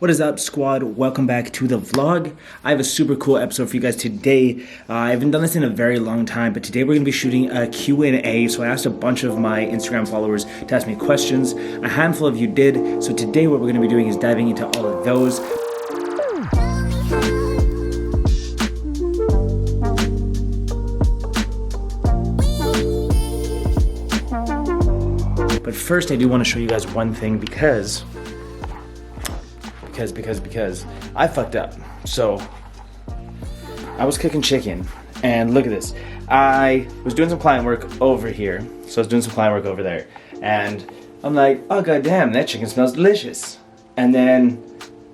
What is up, squad? Welcome back to the vlog. I have a super cool episode for you guys today. I haven't done this in a very long time, but today we're going to be shooting a Q&A. So I asked a bunch of my Instagram followers to ask me questions. A handful of you did. So today what we're going to be doing is diving into all of those. But first I do want to show you guys one thing because I fucked up. So I was cooking chicken and look at this. I was doing some client work over here. So I was doing some client work over there and I'm like, oh goddamn, that chicken smells delicious. And then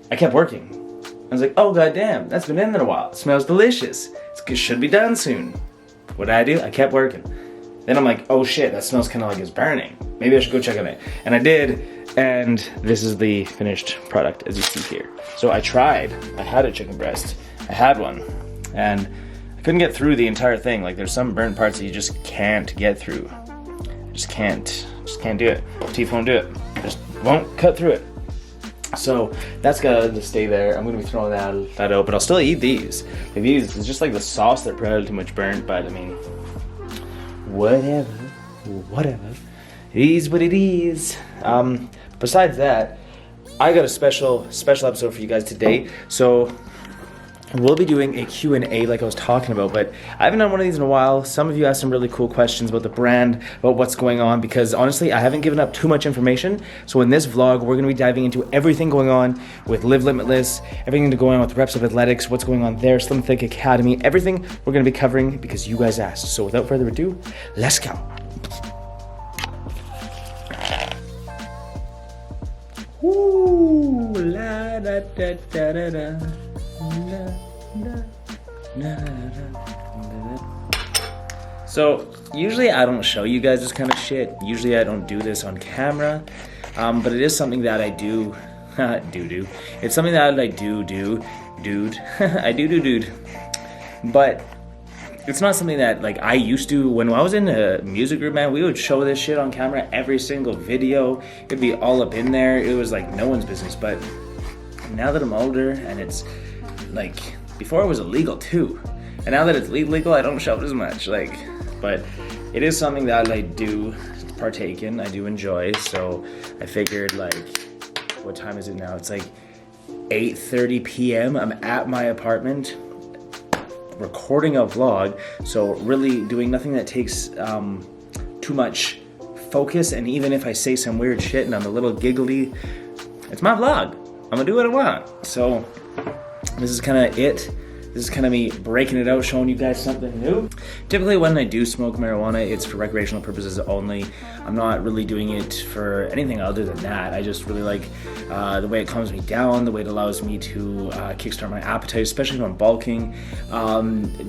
I kept working. I was like, oh goddamn, that's been in there a while. It smells delicious. It should be done soon. What did I do? I kept working. Then I'm like, oh shit, that smells kind of like it's burning. Maybe I should go check on it. And I did, and this is the finished product as you see here. So I tried, I had a chicken breast. I had one, and I couldn't get through the entire thing. Like there's some burnt parts that you just can't get through. Just can't do it. Teeth won't do it. Just won't cut through it. So that's gotta stay there. I'm gonna be throwing that out, but I'll still eat these. Like these, it's just like the sauce that probably too much burnt, but I mean, whatever. It is what it is. Besides that, I got a special episode for you guys today. So we'll be doing a Q&A like I was talking about, but I haven't done one of these in a while. Some of you asked some really cool questions about the brand, about what's going on, because honestly, I haven't given up too much information. So in this vlog, we're gonna be diving into everything going on with Live Limitless, everything going on with Reps of Athletics, what's going on there, Slim Thick Academy, everything we're gonna be covering because you guys asked. So without further ado, let's go. Woo, la da da da da da. So usually I don't show you guys this kind of shit. Usually I don't do this on camera, but it is something that I do. do. It's something that I do, dude. I do, dude. But it's not something that like I used to. When I was in a music group, man, we would show this shit on camera every single video. It'd be all up in there. It was like no one's business. But now that I'm older and it's like before it was illegal too, and now that it's legal, I don't show it as much. Like, but it is something that I do partake in. I do enjoy. So I figured, like, what time is it now? It's like 8:30 p.m. I'm at my apartment recording a vlog, so really doing nothing that takes too much focus. And even if I say some weird shit and I'm a little giggly, it's my vlog. I'm gonna do what I want. So this is kind of it. This is kind of me breaking it out, showing you guys something new. Typically when I do smoke marijuana, it's for recreational purposes only. I'm not really doing it for anything other than that. I just really like the way it calms me down, the way it allows me to kickstart my appetite, especially when I'm bulking.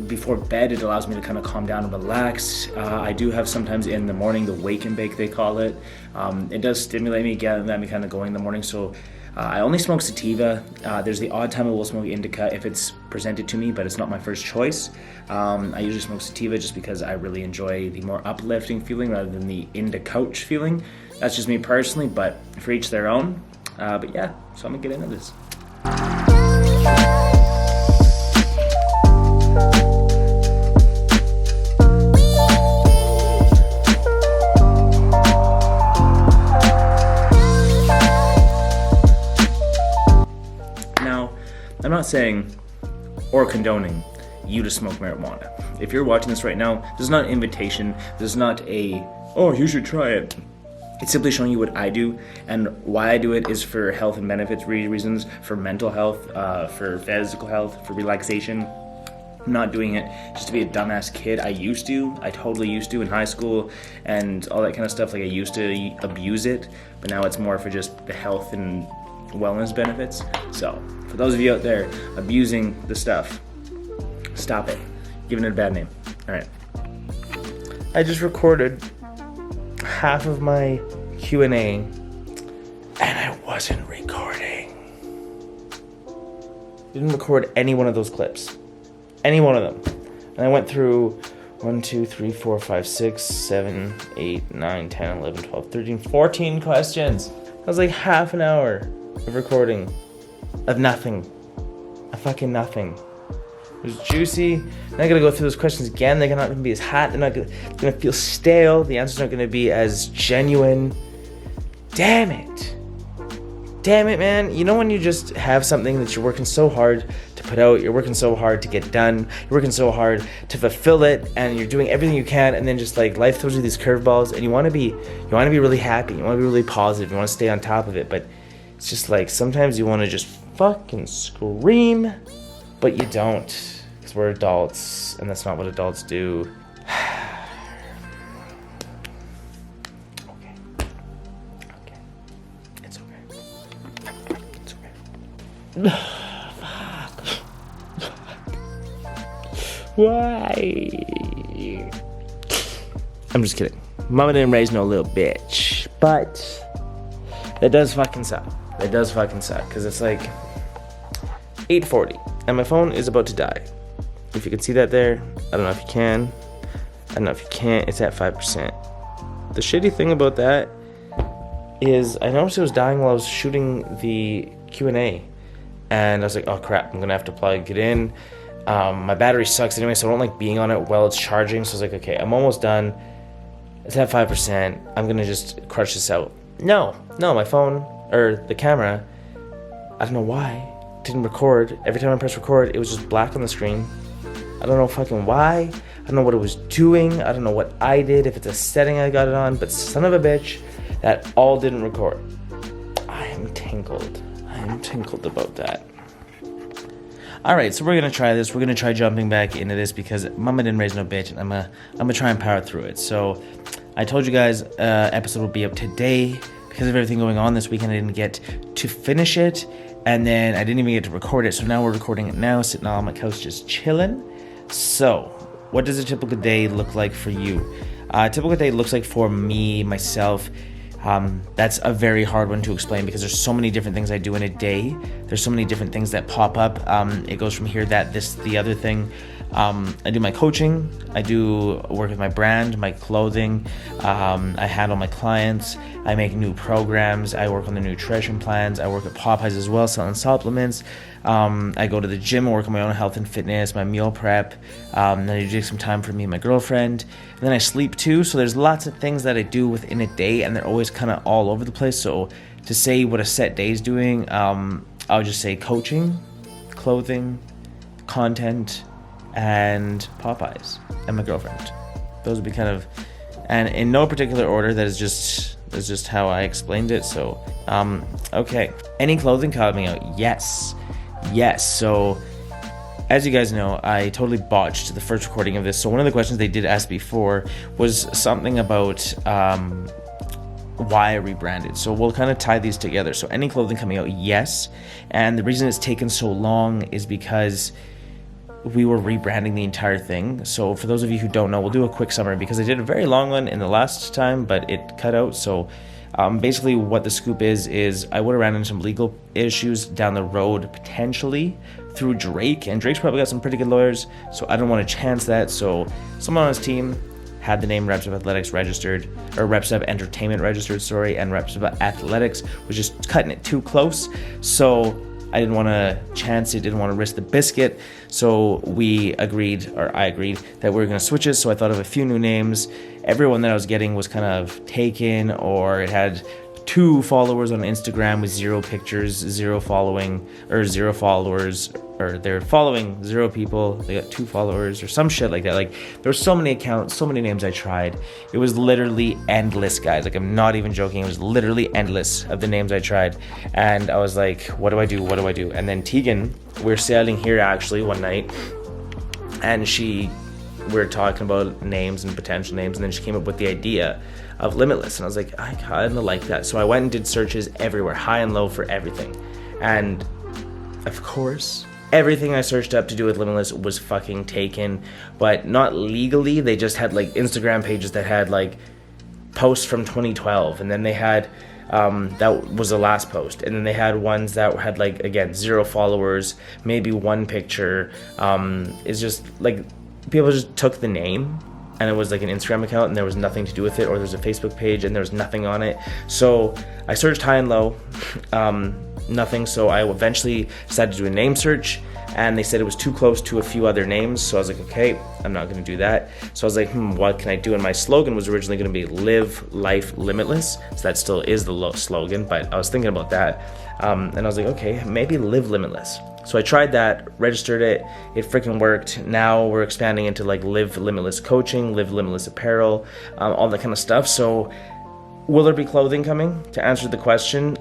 Before bed, it allows me to kind of calm down and relax. I do have sometimes in the morning, the wake and bake, they call it. It does stimulate me, get me kind of going in the morning. So I only smoke sativa. There's the odd time I will smoke indica if it's presented to me, but it's not my first choice. I usually smoke sativa just because I really enjoy the more uplifting feeling rather than the in-the-couch feeling. That's just me personally, but for each their own. But yeah, so I'm gonna get into this. I'm not saying or condoning you to smoke marijuana. If you're watching this right now, this is not an invitation. This is not a, oh, you should try it. It's simply showing you what I do, and why I do it is for health and benefits reasons, for mental health, for physical health, for relaxation. I'm not doing it just to be a dumbass kid. I totally used to in high school and all that kind of stuff. Like I used to abuse it, but now it's more for just the health and wellness benefits. So for those of you out there abusing the stuff, stop it. Giving it a bad name. All right. I just recorded half of my Q&A and I wasn't recording. Didn't record any one of those clips. Any one of them. And I went through 1, 2, 3, 4, 5, 6, 7, 8, 9, 10, 11, 12, 13, 14 questions. That was like half an hour of recording. of nothing. A fucking nothing. It was juicy. Then I gotta go through those questions again. They're not gonna be as hot. They're not gonna feel stale. The answers aren't gonna be as genuine. Damn it. Damn it, man. You know when you just have something that you're working so hard to put out, you're working so hard to get done, you're working so hard to fulfill it, and you're doing everything you can, and then just like life throws you these curveballs, and you want to be really happy, you want to be really positive, you want to stay on top of it, but it's just like sometimes you want to just fucking scream, but you don't, because we're adults, and that's not what adults do. Fuck. Why? I'm just kidding. Mama didn't raise no little bitch. But that does fucking suck. That does fucking suck. Because it's like 8:40. And my phone is about to die. If you can see that there. I don't know if you can. I don't know if you can't. It's at 5%. The shitty thing about that is I noticed it was dying while I was shooting the Q&A. And I was like, oh crap, I'm gonna have to plug it in. My battery sucks anyway, so I don't like being on it while it's charging. So I was like, okay, I'm almost done. It's at 5%. I'm gonna just crush this out. No, my phone, or the camera, I don't know why, didn't record. Every time I press record, it was just black on the screen. I don't know fucking why. I don't know what it was doing. I don't know what I did, if it's a setting I got it on, but son of a bitch, that all didn't record. I am tingled. I'm tinkled about that. Alright, so we're gonna try this. We're gonna try jumping back into this because Mama didn't raise no bitch, and I'm gonna try and power through it. So I told you guys episode will be up today. Because of everything going on this weekend, I didn't get to finish it, and then I didn't even get to record it. So now we're recording it now, sitting on my couch just chilling. So what does a typical day look like for you? A typical day looks like for me, myself. That's a very hard one to explain because there's so many different things I do in a day. There's so many different things that pop up. It goes from here, that, this, the other thing. I do my coaching. I do work with my brand, my clothing. I handle my clients. I make new programs. I work on the nutrition plans. I work at Popeyes as well, selling supplements. I go to the gym and work on my own health and fitness, my meal prep. Then I take some time for me and my girlfriend. And then I sleep too. So there's lots of things that I do within a day, and they're always kind of all over the place. So to say what a set day is doing, I'll just say coaching, clothing, content, and Popeyes, and my girlfriend. Those would be kind of, and in no particular order. That's just how I explained it. So, okay. Any clothing coming out? Yes. So, as you guys know, I totally botched the first recording of this. So one of the questions they did ask before was something about why I rebranded. So we'll kind of tie these together. So any clothing coming out? Yes. And the reason it's taken so long is because we were rebranding the entire thing. So for those of you who don't know, we'll do a quick summary because I did a very long one in the last time, but it cut out. So basically what the scoop is I would have ran into some legal issues down the road potentially through Drake, and Drake's probably got some pretty good lawyers, so I don't want to chance that. So someone on his team had the name Reps Up Athletics registered, or Reps Up Entertainment registered, and Reps Up Athletics was just cutting it too close. So I didn't want to chance it, didn't want to risk the biscuit. So I agreed that we were going to switch it. So I thought of a few new names. Everyone that I was getting was kind of taken, or it had 2 followers on Instagram with 0 pictures, 0 following, or 0 followers, or they're following 0 people, they got 2 followers, or some shit like that. Like, there were so many accounts, so many names I tried. It was literally endless, guys. Like, I'm not even joking. It was literally endless of the names I tried. And I was like, what do I do? And then Tegan, we were sailing here actually one night, and we were talking about names and potential names, and then she came up with the idea of Limitless, and I was like, I kind of like that. So I went and did searches everywhere, high and low, for everything. And of course, everything I searched up to do with Limitless was fucking taken, but not legally. They just had like Instagram pages that had like posts from 2012, and then they had that was the last post, and then they had ones that had like, again, 0 followers, maybe 1 picture. It's just like people just took the name and it was like an Instagram account and there was nothing to do with it, or there's a Facebook page and there was nothing on it. So I searched high and low, nothing. So I eventually decided to do a name search, and they said it was too close to a few other names. So I was like, okay, I'm not going to do that. So I was like, what can I do? And my slogan was originally going to be Live Life Limitless. So that still is the slogan, but I was thinking about that. And I was like, okay, maybe Live Limitless. So I tried that, registered it freaking worked. Now we're expanding into like Live Limitless Coaching, Live Limitless Apparel, all that kind of stuff. So will there be clothing coming? To answer the question,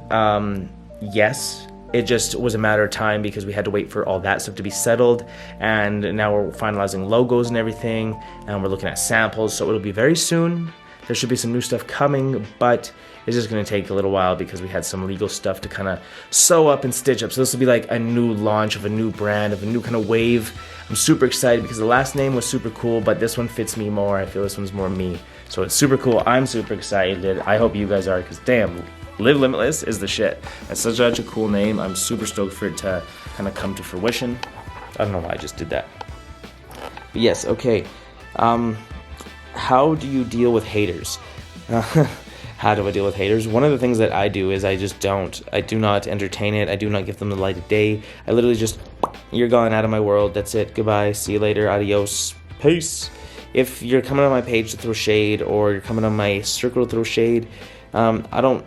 yes. It just was a matter of time because we had to wait for all that stuff to be settled, and now we're finalizing logos and everything, and we're looking at samples, so it'll be very soon. There should be some new stuff coming, but it's just going to take a little while because we had some legal stuff to kind of sew up and stitch up. So this will be like a new launch of a new brand, of a new kind of wave. I'm super excited because the last name was super cool, but this one fits me more. I feel this one's more me. So it's super cool. I'm super excited. I hope you guys are, because damn, Live Limitless is the shit. That's such a cool name. I'm super stoked for it to kind of come to fruition. I don't know why I just did that. But yes, okay. How do you deal with haters? How do I deal with haters? One of the things that I do is I do not entertain it. I do not give them the light of day. I literally just, you're gone out of my world. That's it. Goodbye. See you later. Adios. Peace. If you're coming on my page to throw shade, or you're coming on my circle to throw shade, I don't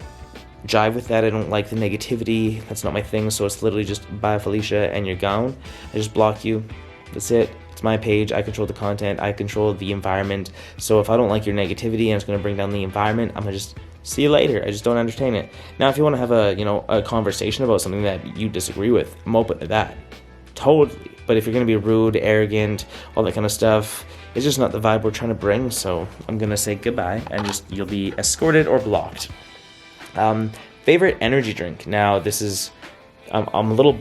jive with that. I don't like the negativity. That's not my thing. So it's literally just bye Felicia and you're gone. I just block you. That's it. It's my page. I control the content. I control the environment. So if I don't like your negativity and it's going to bring down the environment, I'm going to just see you later. I just don't entertain it. Now, if you want to have a conversation about something that you disagree with, I'm open to that. Totally. But if you're going to be rude, arrogant, all that kind of stuff, it's just not the vibe we're trying to bring. So I'm going to say goodbye, and you'll be escorted or blocked. Favorite energy drink. Now this is, I'm a little,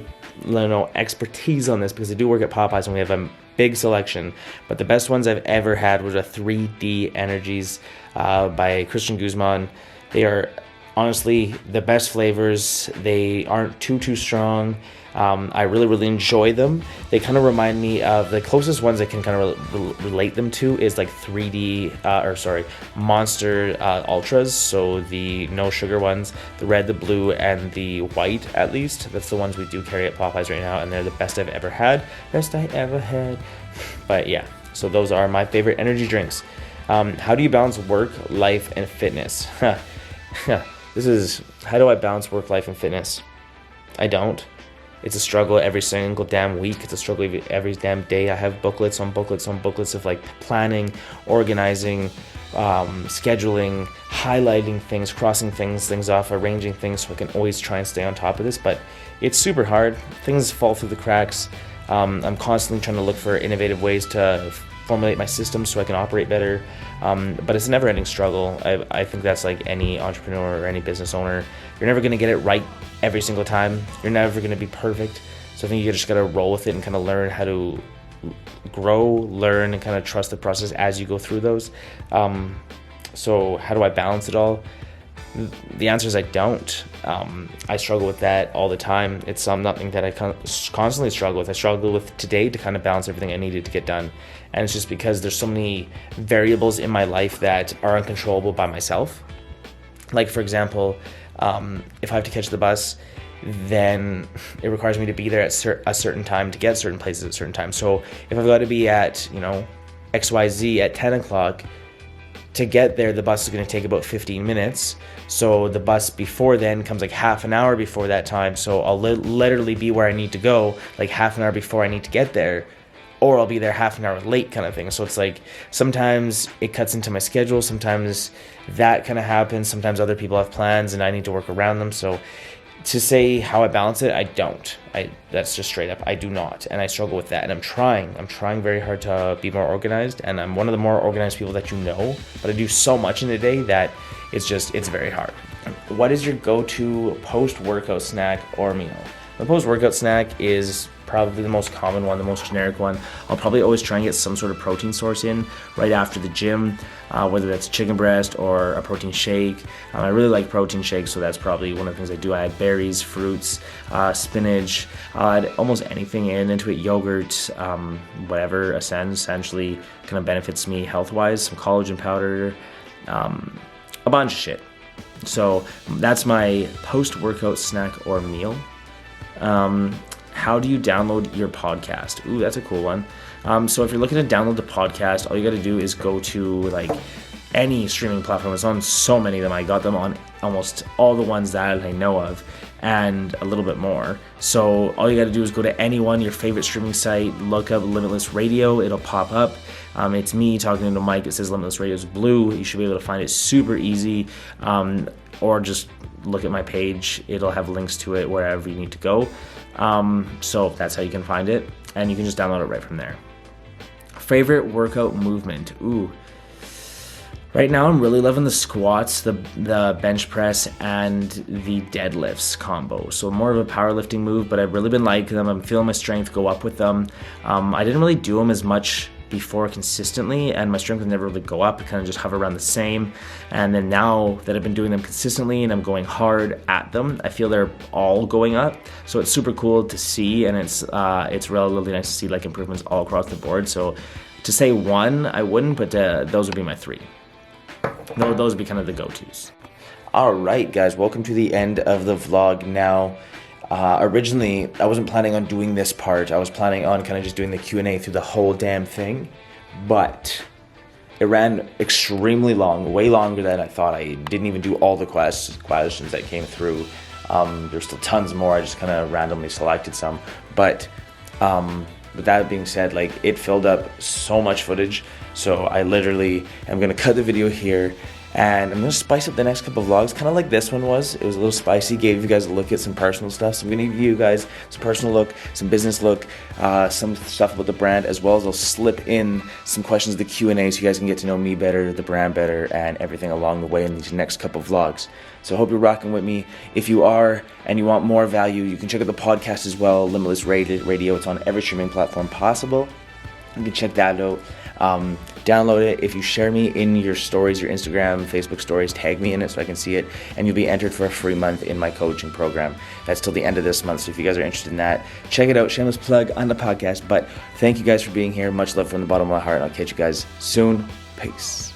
expertise on this because I do work at Popeyes and we have a big selection, but the best ones I've ever had was a 3D Energies by Christian Guzman. They are honestly the best flavors. They aren't too strong. I really enjoy them. They kind of remind me of the closest ones I can kind of relate them to is like Monster Ultras. So the no sugar ones, the red, the blue, and the white, at least. That's the ones we do carry at Popeyes right now, and they're the best I've ever had. Best I ever had. But yeah, so those are my favorite energy drinks. How do you balance work, life, and fitness? This is, how do I balance work, life, and fitness? I don't. It's a struggle every single damn week. It's a struggle every damn day. I have booklets on booklets on booklets of like planning, organizing, scheduling, highlighting things, crossing things off, arranging things, so I can always try and stay on top of this. But it's super hard. Things fall through the cracks. I'm constantly trying to look for innovative ways to formulate my system so I can operate better. But it's a never-ending struggle. I think that's like any entrepreneur or any business owner. You're never going to get it right every single time. You're never going to be perfect. So I think you just got to roll with it and kind of learn how to grow, learn, and kind of trust the process as you go through those. So how do I balance it all? The answer is I don't. I struggle with that all the time. It's something that I constantly struggle with. I struggle with today to kind of balance everything I needed to get done. And it's just because there's so many variables in my life that are uncontrollable by myself. Like, for example, if I have to catch the bus, then it requires me to be there at a certain time to get certain places at certain times. So if I've got to be at, XYZ at 10 o'clock, to get there, the bus is going to take about 15 minutes. So the bus before then comes like half an hour before that time. So I'll literally be where I need to go like half an hour before I need to get there, or I'll be there half an hour late kind of thing. So it's like sometimes it cuts into my schedule. Sometimes that kind of happens. Sometimes other people have plans and I need to work around them. So to say how I balance it, I don't. That's just straight up. I do not. And I struggle with that. And I'm trying very hard to be more organized. And I'm one of the more organized people that you know. But I do so much in a day that it's very hard. What is your go-to post-workout snack or meal? My post-workout snack is probably the most common one, the most generic one. I'll probably always try and get some sort of protein source in right after the gym, whether that's chicken breast or a protein shake. I really like protein shakes, so that's probably one of the things I do. I add berries, fruits, spinach, I'll add almost anything into it, yogurt, whatever essentially kind of benefits me health-wise, some collagen powder, a bunch of shit. So that's my post-workout snack or meal. How do you download your podcast? Ooh, that's a cool one. So if you're looking to download the podcast, all you got to do is go to like any streaming platform. It's on so many of them. I got them on almost all the ones that I know of and a little bit more. So all you got to do is go to any one, your favorite streaming site, look up Limitless Radio. It'll pop up. It's me talking into Mike. It says Limitless Radio is blue. You should be able to find it super easy. Or just look at my page. It'll have links to it wherever you need to go. So that's how you can find it, and you can just download it right from there. Favorite workout movement? Ooh. Right now I'm really loving the squats, the bench press, and the deadlifts combo. So more of a powerlifting move, but I've really been liking them. I'm feeling my strength go up with them. I didn't really do them as much before consistently, and my strength would never really go up. It kind of just hover around the same. And then now that I've been doing them consistently and I'm going hard at them, I feel they're all going up. So it's super cool to see, and it's really nice to see like improvements all across the board. So to say one, I wouldn't, but those would be my three. Those would be kind of the go-tos. All right, guys, welcome to the end of the vlog. Now, originally, I wasn't planning on doing this part. I was planning on kind of just doing the Q&A through the whole damn thing, but it ran extremely long, way longer than I thought. I didn't even do all the questions that came through. There's still tons more. I just kind of randomly selected some, but with that being said, like, it filled up so much footage, so I literally am going to cut the video here, and I'm going to spice up the next couple of vlogs, kind of like this one was. It was a little spicy, gave you guys a look at some personal stuff, so I'm going to give you guys some personal look, some business look, some stuff about the brand, as well as I'll slip in some questions of the Q&A so you guys can get to know me better, the brand better, and everything along the way in these next couple of vlogs. So I hope you're rocking with me. If you are and you want more value, you can check out the podcast as well, Limitless Radio. It's on every streaming platform possible. You can check that out. Download it. If you share me in your stories, your Instagram, Facebook stories, tag me in it so I can see it, and you'll be entered for a free month in my coaching program. That's till the end of this month, so if you guys are interested in that, check it out. Shameless plug on the podcast, but thank you guys for being here. Much love from the bottom of my heart, and I'll catch you guys soon. Peace.